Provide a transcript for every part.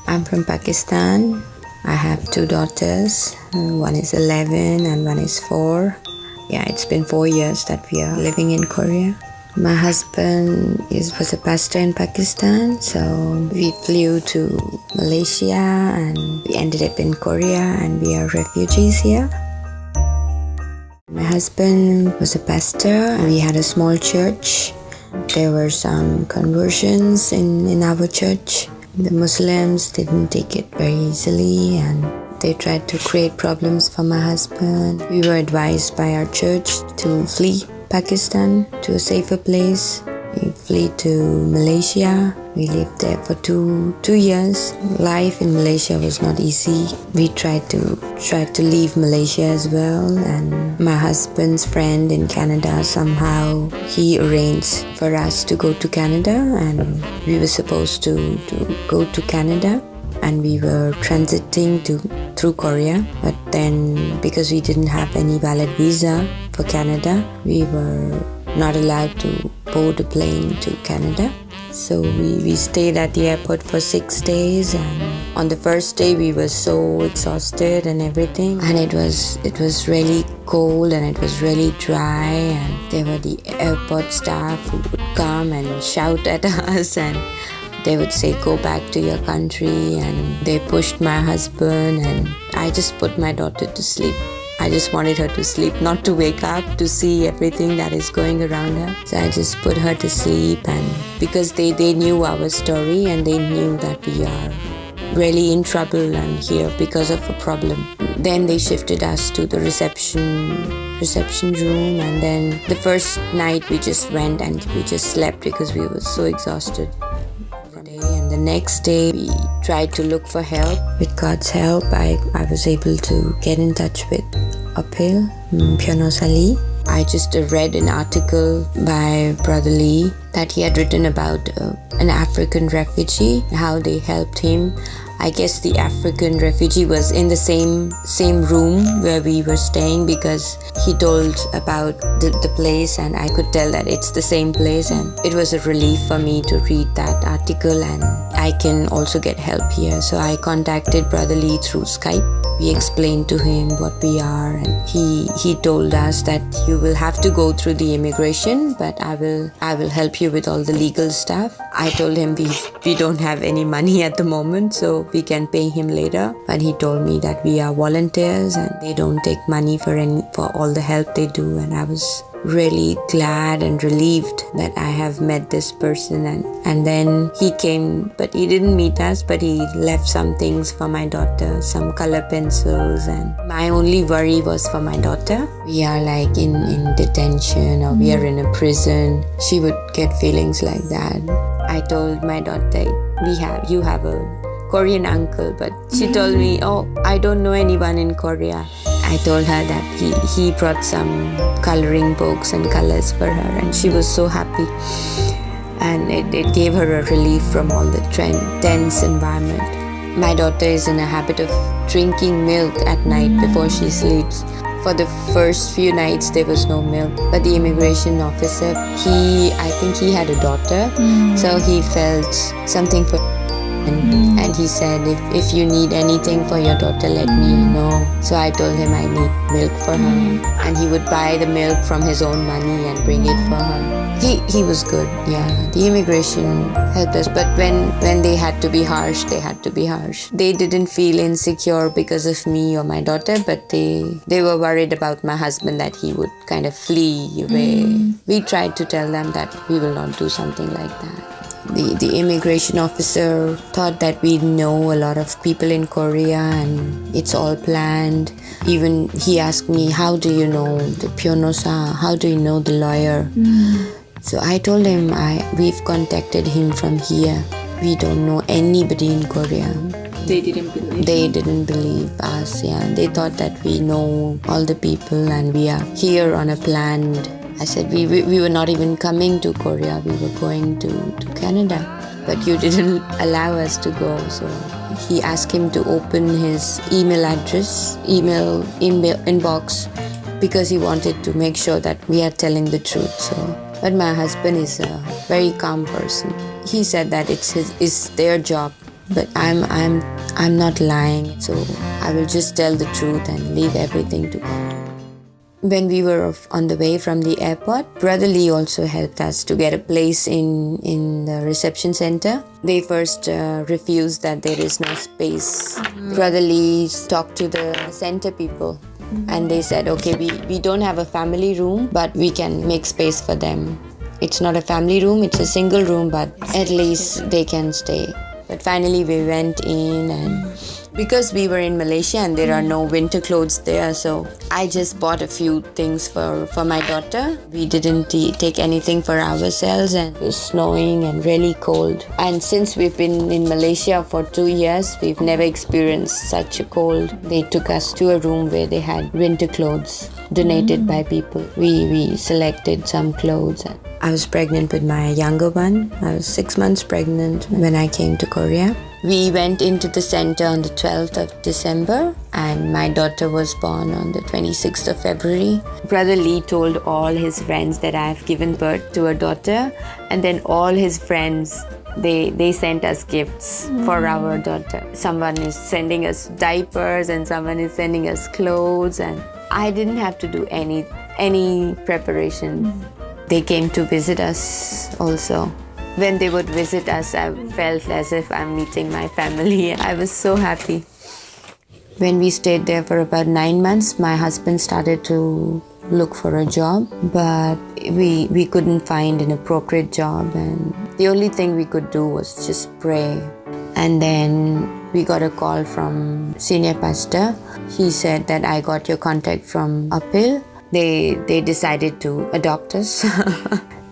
I'm from Pakistan. I have 2 daughters. One is 11 and one is 4. Yeah, it's been 4 years that we are living in Korea. My husband was a pastor in Pakistan, so we flew to Malaysia and we ended up in Korea and we are refugees here. My husband was a pastor and we had a small church. There were some conversions in our church. The Muslims didn't take it very easily and they tried to create problems for my husband. We were advised by our church to flee Pakistan to a safer place. We flee to Malaysia. We lived there for two years. Life in Malaysia was not easy. We tried to leave Malaysia as well, and my husband's friend in Canada, somehow he arranged for us to go to Canada, and we were supposed to go to Canada, and we were transiting through Korea, but then because we didn't have any valid visa for Canada, we were not allowed to board a plane to Canada. So we stayed at the airport for 6 days, and on the first day we were so exhausted and everything, and it was really cold and it was really dry, and there were the airport staff who would come and shout at us and they would say, go back to your country, and they pushed my husband, and I just put my daughter to sleep. I just wanted her to sleep, not to wake up to see everything that is going around her. So I just put her to sleep, and because they knew our story and they knew that we are really in trouble and here because of a problem. Then they shifted us to the reception room, and then the first night we just went and we just slept because we were so exhausted. And the next day we tried to look for help. With God's help, I was able to get in touch with APIL Nail. I just read an article by Brother Lee that he had written about an African refugee, how they helped him. I guess the African refugee was in the same room where we were staying, because he told about the place and I could tell that it's the same place, and it was a relief for me to read that article and I can also get help here. So I contacted Brother Lee through Skype. We explained to him what we are, and he told us that you will have to go through the immigration, but I will help you with all the legal stuff. I told him we don't have any money at the moment, so we can pay him later. But he told me that we are volunteers and they don't take money for all the help they do, and I was really glad and relieved that I have met this person. And then he came, but he didn't meet us, but he left some things for my daughter, some color pencils, and my only worry was for my daughter. We are like in detention, or we are in a prison. She would get feelings like that. I told my daughter, you have a Korean uncle, but she told me, oh, I don't know anyone in Korea. I told her that he brought some coloring books and colors for her, and she was so happy, and it gave her a relief from all the tense environment. My daughter is in a habit of drinking milk at night before she sleeps. For the first few nights there was no milk, but the immigration officer, I think he had a daughter, so he felt something for and he said, if you need anything for your daughter, let me know. So I told him I need milk for her, and he would buy the milk from his own money and bring it for her. He was good. Yeah, the immigration helped us, but when they had to be harsh, they had to be harsh. They didn't feel insecure because of me or my daughter, but they were worried about my husband, that he would kind of flee away. We tried to tell them that we will not do something like that. The immigration officer thought that we know a lot of people in Korea and it's all planned. Even he asked me, how do you know the Pyonosa? How do you know the lawyer? So I told him we've contacted him from here. We don't know anybody in Korea. They didn't believe. They didn't believe us. Yeah, they thought that we know all the people and we are here on a planned. I said we were not even coming to Korea. We were going to Canada, but you didn't allow us to go. So he asked him to open his email inbox, because he wanted to make sure that we are telling the truth. So, but my husband is a very calm person. He said that it's their job But I'm not lying, so I will just tell the truth and leave everything to God. When we were on the way from the airport, Brother Lee also helped us to get a place in the reception center. They first refused that there is no space. Brother Lee talked to the center people and they said, okay, we don't have a family room, but we can make space for them. It's not a family room, it's a single room, but at least they can stay. But finally we went in, and because we were in Malaysia and there are no winter clothes there, so I just bought a few things for my daughter. We didn't take anything for ourselves, and it was snowing and really cold. And since we've been in Malaysia for 2 years, we've never experienced such a cold. They took us to a room where they had winter clothes donated by people. We selected some clothes. I was pregnant with my younger one. I was 6 months pregnant when I came to Korea. We went into the center on the 12th of December and my daughter was born on the 26th of February. Brother Lee told all his friends that I have given birth to a daughter, and then all his friends, they sent us gifts for our daughter. Someone is sending us diapers and someone is sending us clothes, and I didn't have to do any preparation. They came to visit us also. When they would visit us, I felt as if I'm meeting my family. I was so happy. When we stayed there for about 9 months, my husband started to look for a job, but we couldn't find an appropriate job, and the only thing we could do was just pray. And then we got a call from senior pastor. He said that I got your contact from APIL. They decided to adopt us.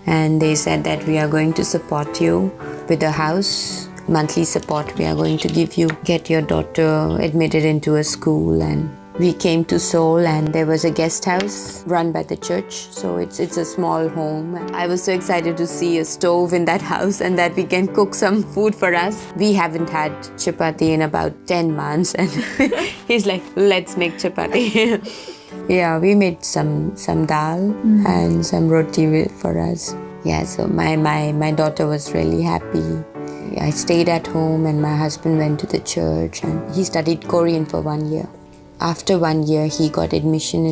And they said that we are going to support you with a house, monthly support we are going to give you, get your daughter admitted into a school. And we came to Seoul and there was a guest house run by the church. So it's a small home. I was so excited to see a stove in that house and that we can cook some food for us. We haven't had chapati in about 10 months and he's like, let's make chapati. Yeah, we made some dal and some roti for us. Yeah, so my daughter was really happy. I stayed at home and my husband went to the church and he studied Korean for 1 year. After 1 year, he got admission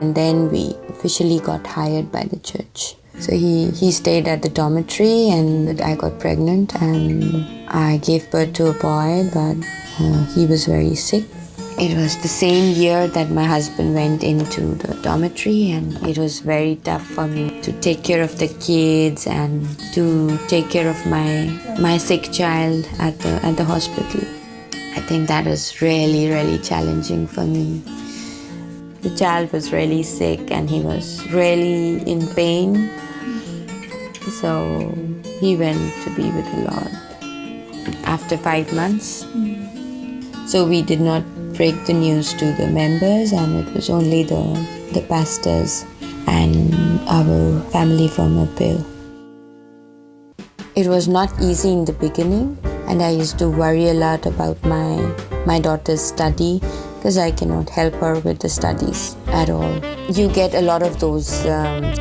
and then we officially got hired by the church. So he stayed at the dormitory and I got pregnant and I gave birth to a boy, but he was very sick. It was the same year that my husband went into the dormitory, and it was very tough for me to take care of the kids and to take care of my sick child at the hospital. I think that was really, really challenging for me. The child was really sick and he was really in pain. So he went to be with the Lord after 5 months. So we did not break the news to the members, and it was only the pastors and our family from APIL. It was not easy in the beginning, and I used to worry a lot about my daughter's study because I cannot help her with the studies at all. You get a lot of those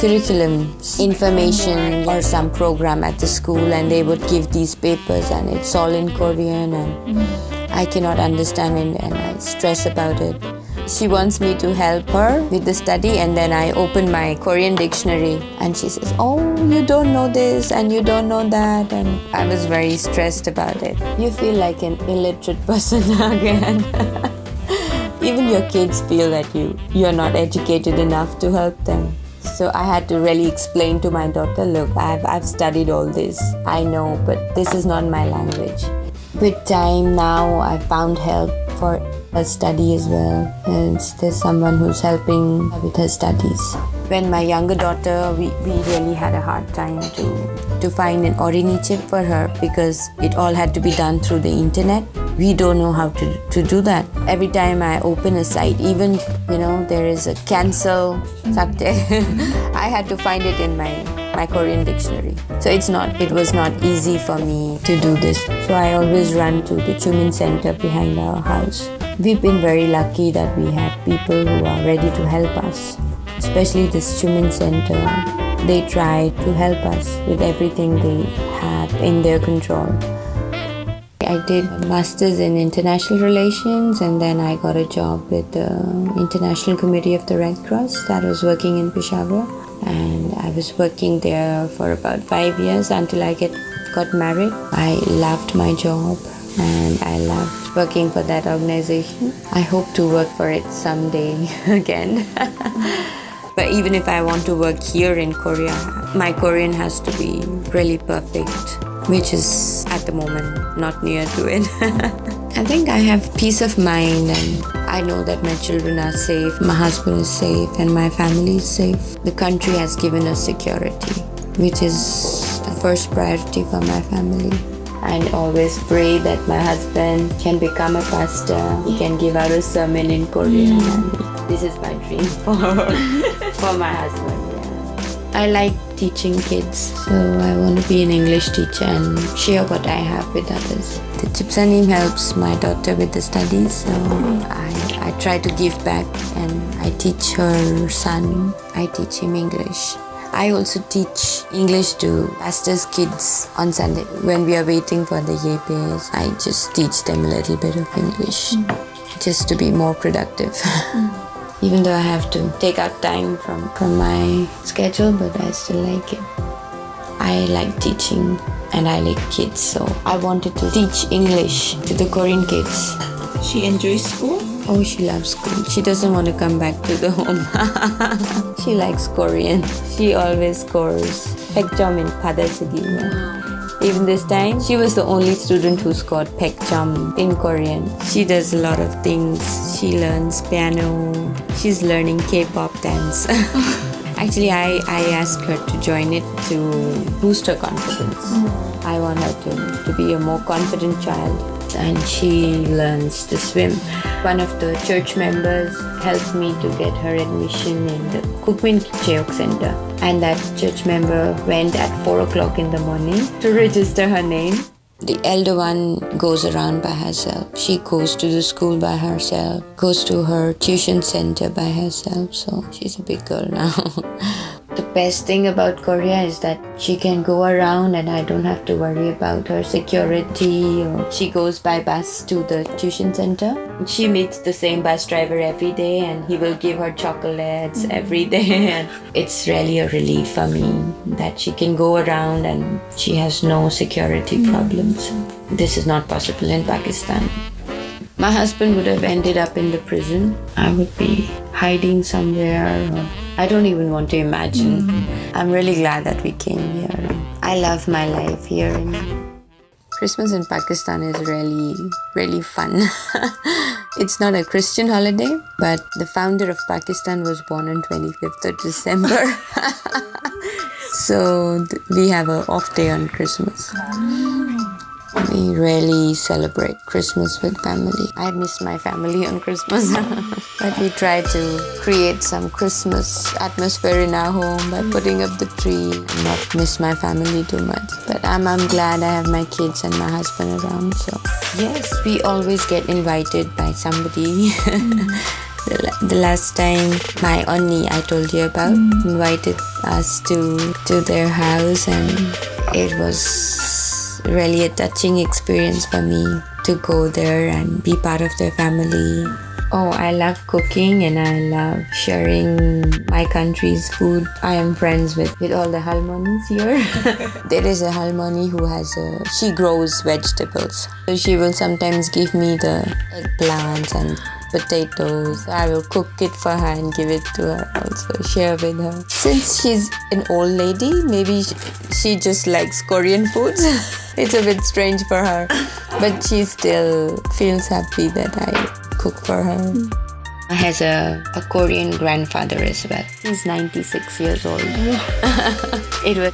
curriculum information or some program at the school, and they would give these papers and it's all in Korean, and I cannot understand it and I stress about it. She wants me to help her with the study, and then I open my Korean dictionary and she says, oh, you don't know this and you don't know that, and I was very stressed about it. You feel like an illiterate person again. Even your kids feel that you're not educated enough to help them. So I had to really explain to my daughter, look, I've studied all this. I know, but this is not my language. With time now, I found help for her study as well. And there's someone who's helping with her studies. When my younger daughter, we really had a hard time to find an orinichip for her because it all had to be done through the internet. We don't know how to do that. Every time I open a site, even, there is a cancel subtitle. I had to find it in my Korean dictionary. So it was not easy for me to do this. So I always run to the Chumin Center behind our house. We've been very lucky that we have people who are ready to help us. Especially this Chumin Center. They try to help us with everything they have in their control. I did a master's in international relations, and then I got a job with the International Committee of the Red Cross that was working in Peshawar. And I was working there for about 5 years until I got married. I loved my job and I loved working for that organization. I hope to work for it someday again. But even if I want to work here in Korea, my Korean has to be really perfect, which is at the moment not near to it. I think I have peace of mind and I know that my children are safe, my husband is safe and my family is safe. The country has given us security, which is the first priority for my family. I always pray that my husband can become a pastor. He can give out a sermon in Korean. And this is my dream for my husband. Yeah. I like teaching kids, so I want to be an English teacher and share what I have with others. The Chipsanim helps my daughter with the studies, so I try to give back and I teach her son. I teach him English. I also teach English to pastors' kids on Sunday. When we are waiting for the YPs, I just teach them a little bit of English just to be more productive. Even though I have to take out time from my schedule, but I still like it. I like teaching and I like kids, so I wanted to teach English to the Korean kids. She enjoys school? Oh, she loves school. She doesn't want to come back to the home. She likes Korean. She always scores. 100점 in Padasagi. Even this time, she was the only student who scored 100점 in Korean. She does a lot of things. She learns piano. She's learning K-pop dance. Actually, I asked her to join it to boost her confidence. I want her to be a more confident child. And she learns to swim. One of the church members helped me to get her admission in the Kukmin Cheok Center. And that church member went at 4 o'clock in the morning to register her name. The elder one goes around by herself. She goes to the school by herself, goes to her tuition center by herself. So she's a big girl now. The best thing about Korea is that she can go around and I don't have to worry about her security. Or she goes by bus to the tuition center. She meets the same bus driver every day and he will give her chocolates every day. And it's really a relief for me that she can go around and she has no security problems. This is not possible in Pakistan. My husband would have ended up in the prison. I would be hiding somewhere. I don't even want to imagine. I'm really glad that we came here. I love my life here. Christmas in Pakistan is really, really fun. It's not a Christian holiday, but the founder of Pakistan was born on 25th of December. So we have an off day on Christmas. We rarely celebrate Christmas with family. I miss my family on Christmas. But we try to create some Christmas atmosphere in our home by putting up the tree. Not miss my family too much. But I'm glad I have my kids and my husband around. So yes, we always get invited by somebody. The last time my Onni I told you about invited us to their house, and it was really a touching experience for me to go there and be part of their family. Oh, I love cooking and I love sharing my country's food. I am friends with all the halmonis here. There is a halmoni who she grows vegetables. So she will sometimes give me the eggplants and potatoes. I will cook it for her and give it to her, also share with her. Since she's an old lady, maybe she just likes Korean foods. It's a bit strange for her, but she still feels happy that I cook for her. Has a Korean grandfather as well. He's 96 years old. It was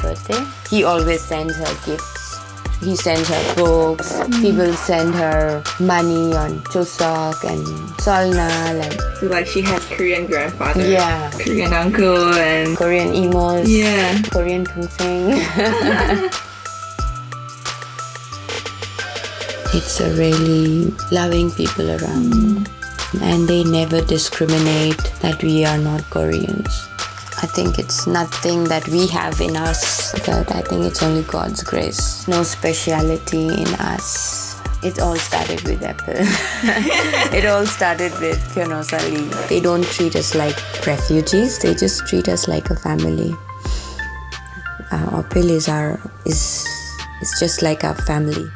birthday. He always sends her gifts. He sends her books. He will send her money on Chuseok and Solnal and So like she has Korean grandfather, yeah, Korean uncle, and Korean emos, yeah, Korean 동생. It's a really loving people around, and they never discriminate that we are not Koreans. I think it's nothing that we have in us, but I think it's only God's grace. No speciality in us. It all started with APIL. It all started with Ali. They don't treat us like refugees. They just treat us like a family. APIL is just like our family.